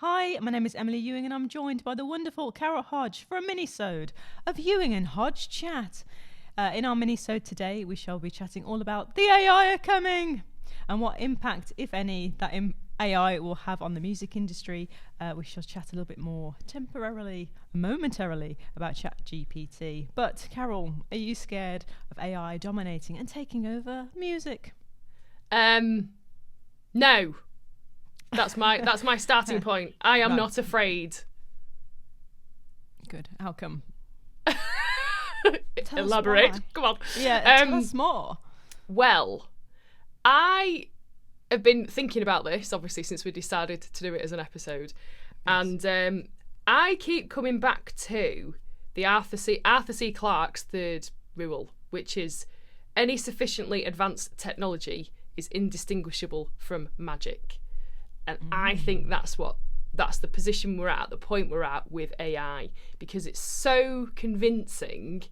Hi, my name is Emily Ewing and I'm joined by the wonderful Carol Hodge for a minisode of Ewing and Hodge Chat. In our minisode today, we shall be chatting all about the AI are coming and what impact, if any, that AI will have on the music industry. We shall chat a little bit more momentarily about ChatGPT. But Carol, are you scared of AI dominating and taking over music? No. That's my starting point. I am not afraid. Good. How come? Elaborate. Come on. Yeah, tell us more. Well, I have been thinking about this, obviously, since we decided to do it as an episode. Yes. And I keep coming back to the Arthur C. Clarke's third rule, which is any sufficiently advanced technology is indistinguishable from magic. And I think that's the position we're at, the point we're at with AI, because it's so convincing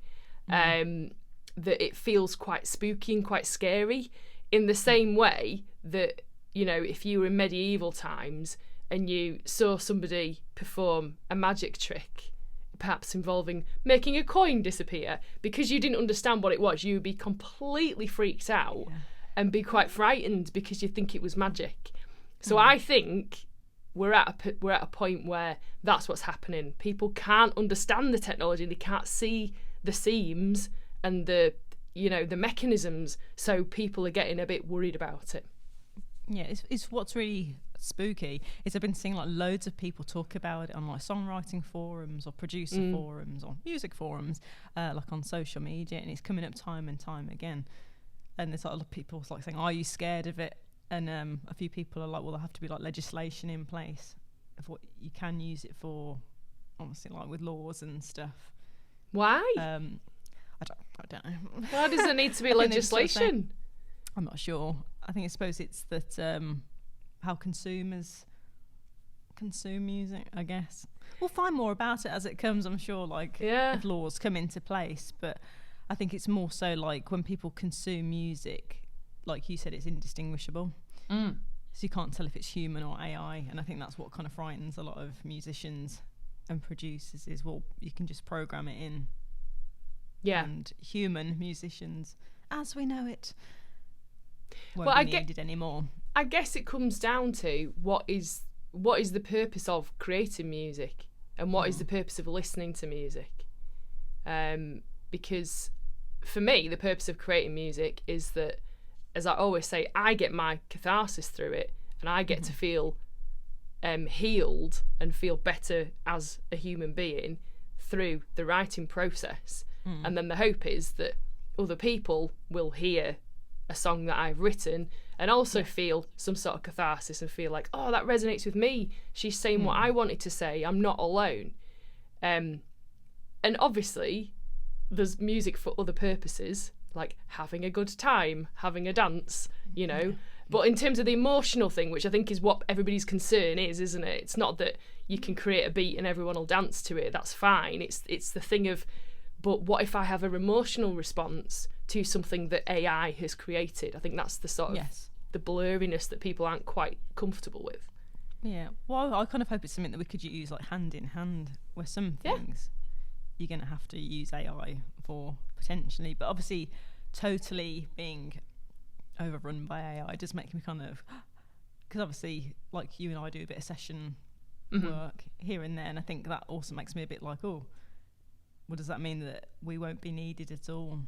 that it feels quite spooky and quite scary, in the same way that, you know, if you were in medieval times and you saw somebody perform a magic trick, perhaps involving making a coin disappear, because you didn't understand what it was, you would be completely freaked out and be quite frightened because you think it was magic. So I think we're at a point where that's what's happening. People can't understand the technology; they can't see the seams and the mechanisms. So people are getting a bit worried about it. Yeah, it's what's really spooky is I've been seeing like loads of people talk about it on like songwriting forums or producer forums or music forums, like on social media, and it's coming up time and time again. And there's like a lot of people like saying, "Are you scared of it?" And a few people are like, well, there'll have to be like legislation in place of what you can use it for, obviously, like with laws and stuff. Why? I don't know. Why does there need to be legislation? I'm not sure. I suppose it's that how consumers consume music, I guess. We'll find more about it as it comes, I'm sure, if laws come into place. But I think it's more so like when people consume music, like you said, it's indistinguishable. So you can't tell if it's human or AI, and I think that's what kind of frightens a lot of musicians and producers is, well, you can just program it in. Yeah. And human musicians, as we know it, won't be needed anymore. I guess it comes down to what is the purpose of creating music and what is the purpose of listening to music. Because for me, the purpose of creating music is that, as I always say, I get my catharsis through it, and I get to feel healed and feel better as a human being through the writing process. And then the hope is that other people will hear a song that I've written and also feel some sort of catharsis and feel like, oh, that resonates with me. She's saying what I wanted to say. I'm not alone. And obviously, there's music for other purposes, like having a good time, having a dance, you know. Yeah. But in terms of the emotional thing, which I think is what everybody's concern is, isn't it? It's not that you can create a beat and everyone will dance to it. That's fine. It's the thing of, but what if I have an emotional response to something that AI has created? I think that's the sort of the blurriness that people aren't quite comfortable with. Yeah. Well, I kind of hope it's something that we could use like hand in hand, where some things you're going to have to use AI for potentially, but obviously totally being overrun by AI does make me kind of, because obviously like you and I do a bit of session work here and there, and I think that also makes me a bit like, oh, well, does that mean that we won't be needed at all?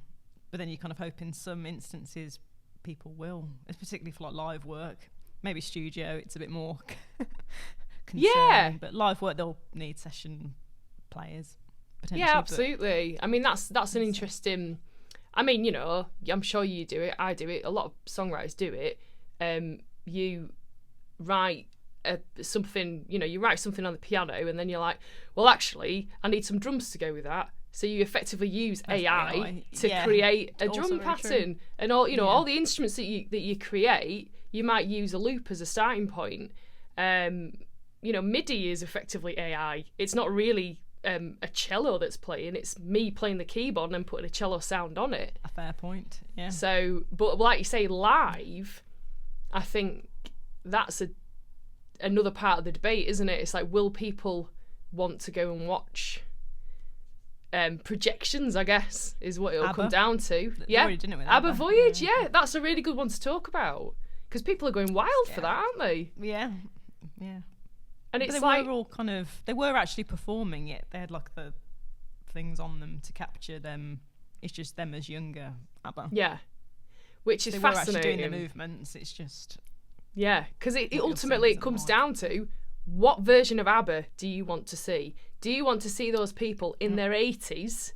But then you kind of hope in some instances people will, particularly for like live work. Maybe studio, it's a bit more concerning, but live work they'll need session players. Yeah, absolutely. I mean, that's an interesting. I mean, you know, I'm sure you do it. I do it. A lot of songwriters do it. You write something. You know, you write something on the piano, and then you're like, well, actually, I need some drums to go with that. So you effectively use AI to create a drum pattern, and all all the instruments that you create. You might use a loop as a starting point. MIDI is effectively AI. It's not really a cello that's playing, it's me playing the keyboard and then putting a cello sound on it. A fair point, yeah. So, but like you say, live, I think that's another part of the debate, isn't it? It's like, will people want to go and watch projections, I guess, is what it'll come down to. Yeah, with ABBA Voyage, yeah, that's a really good one to talk about, because people are going wild for that, aren't they? Yeah. And it's they were all kind of, they were actually performing it. They had like the things on them to capture them. It's just them as younger ABBA. Yeah, which is they fascinating. Were actually doing the movements. It's just because it ultimately it comes down to, what version of ABBA do you want to see? Do you want to see those people in their 80s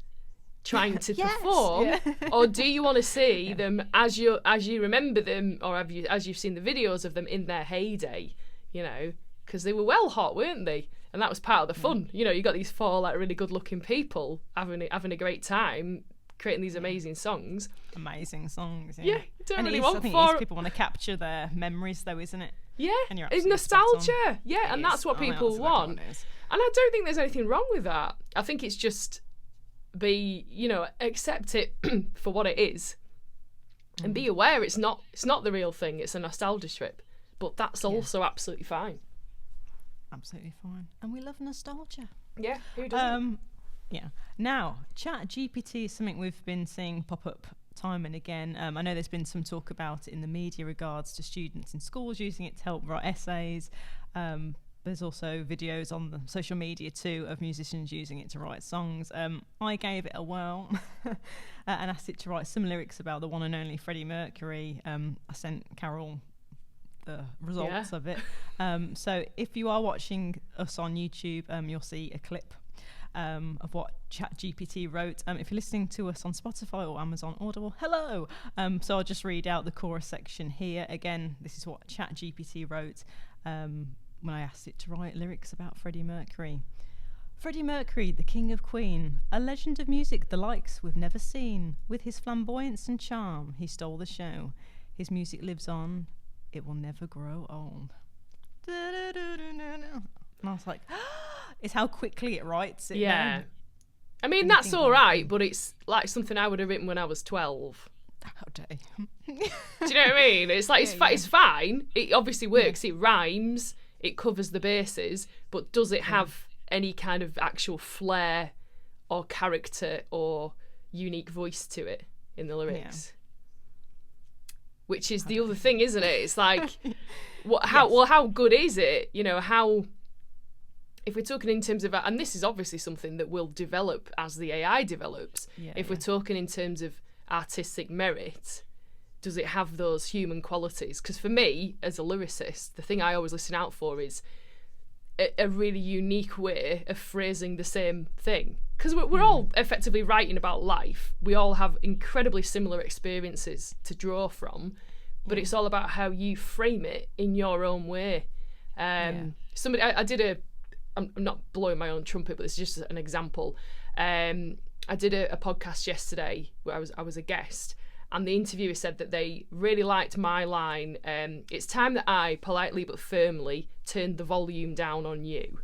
trying to perform, or do you want to see them as you remember them, or as you've seen the videos of them in their heyday? You know, because they were well hot, weren't they? And that was part of the fun. You know, you got these 4 like really good-looking people having a great time, creating these amazing songs. Amazing songs. Yeah, you don't really want people want to capture their memories, though, isn't it? Yeah, and it's nostalgia. Yeah, and that's what people want. And I don't think there's anything wrong with that. I think it's just accept it for what it is, and be aware it's not the real thing. It's a nostalgia trip, but that's also absolutely fine. Absolutely fine, and we love nostalgia. Yeah, who doesn't? Now, ChatGPT is something we've been seeing pop up time and again. I know there's been some talk about it in the media regards to students in schools using it to help write essays. There's also videos on the social media too of musicians using it to write songs. I gave it a whirl and asked it to write some lyrics about the one and only Freddie Mercury. I sent Carol the results of it. So if you are watching us on YouTube, you'll see a clip of what ChatGPT wrote. If you're listening to us on Spotify or Amazon Audible, hello. So I'll just read out the chorus section here. Again, this is what ChatGPT wrote when I asked it to write lyrics about Freddie Mercury. Freddie Mercury, the king of Queen, a legend of music the likes we've never seen. With his flamboyance and charm, he stole the show. His music lives on, it will never grow old. And I was like, it's how quickly it writes it. Yeah. I mean, that's all right, but it's like something I would have written when I was 12. How dare you? Do you know what I mean? It's like, it's fine. It obviously works. It rhymes. It covers the bases. But does it have any kind of actual flair or character or unique voice to it in the lyrics? Which is the other thing, isn't it? It's like, how good is it? You know, how... If we're talking in terms of, and this is obviously something that will develop as the AI develops, if we're talking in terms of artistic merit, does it have those human qualities? Because for me, as a lyricist, the thing I always listen out for is a really unique way of phrasing the same thing. Because we're all effectively writing about life. We all have incredibly similar experiences to draw from, but it's all about how you frame it in your own way. Somebody, I'm not blowing my own trumpet, but it's just an example. I did a podcast yesterday where I was a guest, and the interviewer said that they really liked my line, it's time that I, politely but firmly, turned the volume down on you.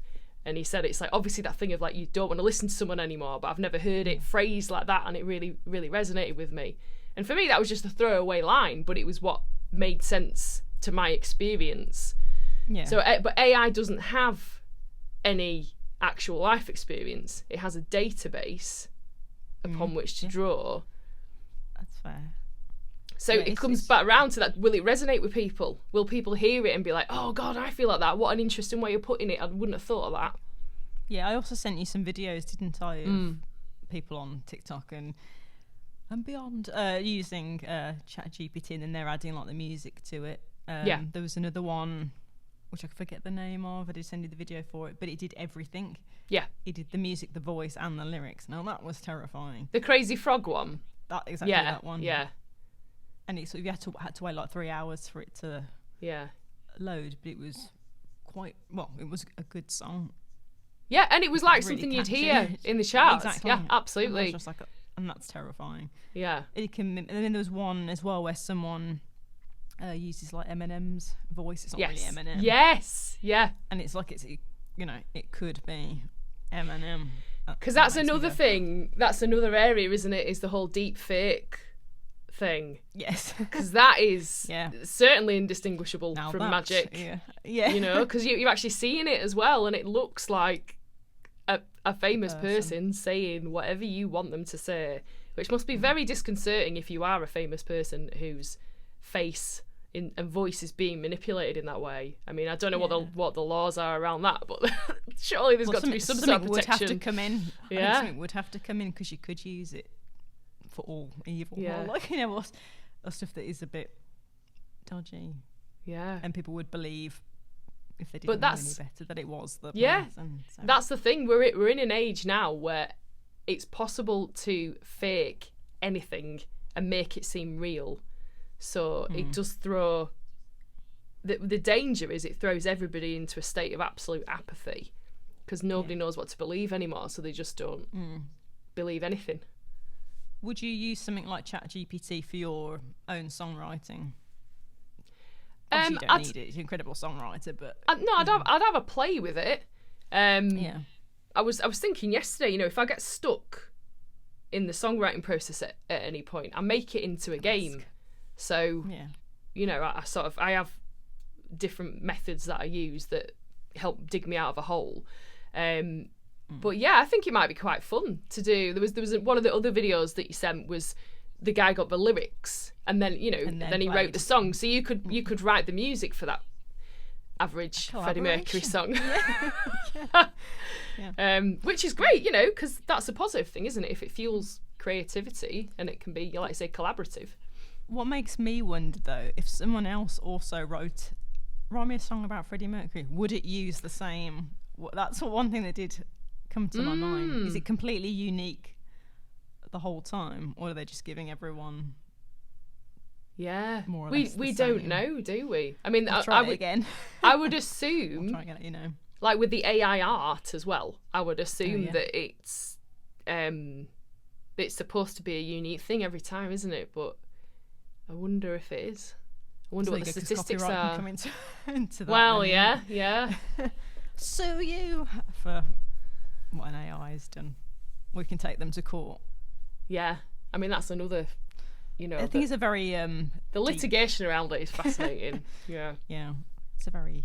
And he said it's like, obviously that thing of like, you don't want to listen to someone anymore, but I've never heard it phrased like that, and it really, really resonated with me. And for me, that was just a throwaway line, but it was what made sense to my experience. Yeah. So, but AI doesn't have any actual life experience. It has a database upon which to draw. That's fair. So it comes back around to that. Will it resonate with people? Will people hear it and be like, oh God, I feel like that. What an interesting way of putting it. I wouldn't have thought of that. Yeah, I also sent you some videos, didn't I, of people on TikTok and beyond using ChatGPT, and then they're adding like the music to it. There was another one which I forget the name of. I did send you the video for it, but it did everything. Yeah. It did the music, the voice, and the lyrics. Now that was terrifying. The Crazy Frog one? That one. Yeah. And it sort of, you had to wait like 3 hours for it to load, but it was it was a good song. Yeah, and it was like something really you'd hear in the charts. Exactly. Yeah, absolutely. And, just like and that's terrifying. Yeah. And then there was one as well where someone uses like Eminem's voice. It's not really Eminem. Yes. Yeah. And it's like it could be Eminem. Because that's another thing. That's another area, isn't it? Is the whole deep fake thing. Yes. Because that is Yeah. certainly indistinguishable Now from that's- magic. Yeah. You know, because you're actually seeing it as well, and it looks like a famous person saying whatever you want them to say, which must be very disconcerting if you are a famous person whose face and voice is being manipulated in that way. I mean, I don't know what the laws are around that, but surely there's got to be some sort of protection. Would have to come in. Yeah. I think something would have to come in, because you could use it for all evil. Yeah. Or like, you know, or stuff that is a bit dodgy. Yeah. And people would believe, if they didn't know any better, that it was the person. So. That's the thing. We're in an age now where it's possible to fake anything and make it seem real. So it does throw... The danger is it throws everybody into a state of absolute apathy, because nobody knows what to believe anymore, so they just don't believe anything. Would you use something like ChatGPT for your own songwriting? Obviously you don't need it. It's an incredible songwriter, but... I'd have a play with it. Yeah. I was thinking yesterday, you know, if I get stuck in the songwriting process at any point, I make it into a game. So, you know, I have different methods that I use that help dig me out of a hole. But yeah, I think it might be quite fun to do. There was one of the other videos that you sent was the guy got the lyrics, and then, you know, then he wrote the song. So you could write the music for that average Freddie Mercury song. Which is great, you know, because that's a positive thing, isn't it? If it fuels creativity and it can be, like you say, collaborative. What makes me wonder, though, if someone else also write me a song about Freddie Mercury, would it use the same? That's one thing that did come to my mind. Is it completely unique the whole time, or are they just giving everyone? Yeah, more or less we the don't same? know, do we? I mean, I would again. I would assume, I'll try and get it, you know, like with the AI art as well. I would assume that it's supposed to be a unique thing every time, isn't it? But I wonder if it is. I wonder what the statistics are. Come into that, well, then, yeah. Sue you for what an AI has done. We can take them to court. Yeah, I mean that's another. You know, I think it's a very the litigation around it is fascinating. Yeah, it's a very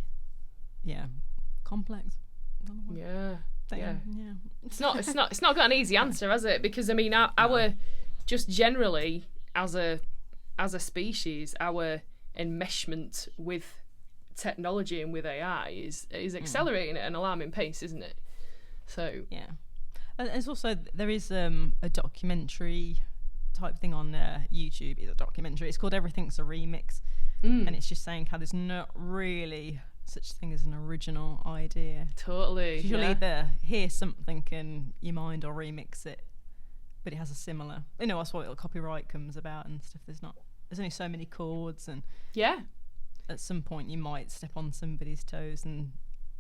complex. Yeah. It's not got an easy answer, has it? Because I mean, our just generally as a species, our enmeshment with technology and with AI is accelerating at an alarming pace, isn't it? So yeah, and it's also there is a documentary type thing on YouTube. It's a documentary. It's called Everything's a Remix, and it's just saying how there's not really such thing as an original idea. Totally. You'll either hear something in your mind or remix it, but it has a similar. You know, that's what copyright comes about and stuff. There's only so many chords, and at some point you might step on somebody's toes, and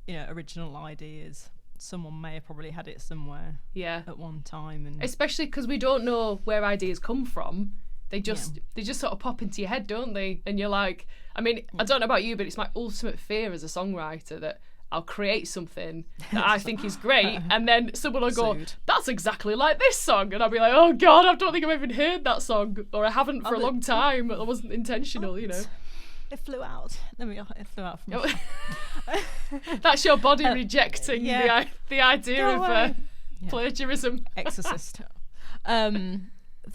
you know, original ideas. Someone may have probably had it somewhere at one time, and especially because we don't know where ideas come from. They just sort of pop into your head, don't they? And you're like, I mean, I don't know about you, but it's my ultimate fear as a songwriter that I'll create something that I think is great, and then someone will go, that's exactly like this song, and I'll be like, oh god, I don't think I've even heard that song, or I haven't for a long time. That wasn't intentional, you know. It flew out. There we go. It flew out from That's your body rejecting the idea of plagiarism. Exorcist. I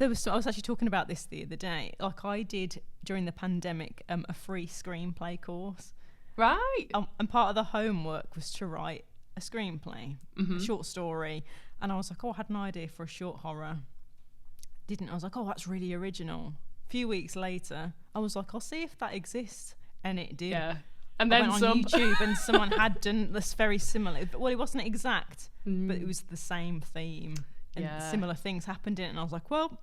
was actually talking about this the other day. Like I did during the pandemic, a free screenplay course. Right. And part of the homework was to write a screenplay, a short story. And I was like, I had an idea for a short horror. I was like, that's really original. A few weeks later, I was like, I'll see if that exists, and it did. Yeah, and then I went on YouTube, and someone had done this very similar. Well, it wasn't exact, but it was the same theme, and similar things happened in it. And I was like, well,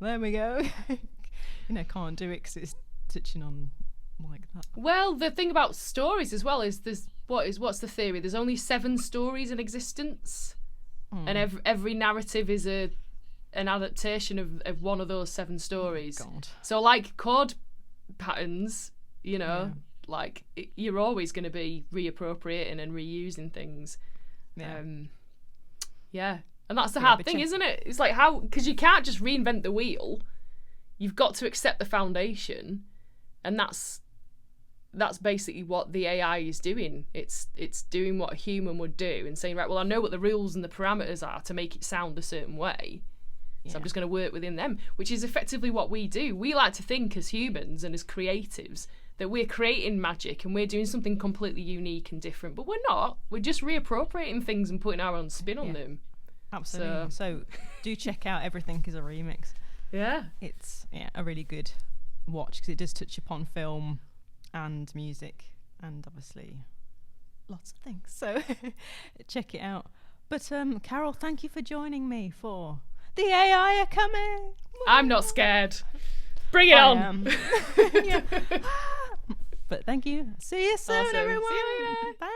there we go. You know, can't do it because it's touching on like that. Well, the thing about stories as well is what's the theory? There's only 7 stories in existence, and every narrative is an adaptation of one of those 7 stories. God. So like chord patterns, you know, like you're always going to be reappropriating and reusing things. And that's the hard thing, isn't it? It's like because you can't just reinvent the wheel. you've got to accept the foundation, and that's basically what the AI is doing. It's doing what a human would do and saying, right, well, I know what the rules and the parameters are to make it sound a certain way. So I'm just going to work within them, which is effectively what we do. We like to think as humans and as creatives that we're creating magic and we're doing something completely unique and different, but we're not. We're just reappropriating things and putting our own spin on them. Absolutely. So do check out Everything is a Remix. Yeah. It's a really good watch because it does touch upon film and music and obviously lots of things. So check it out. But Carol, thank you for joining me for The AI Are Coming. I'm not scared. Bring it on. But thank you. See you soon, Awesome. everyone. See you later. Bye.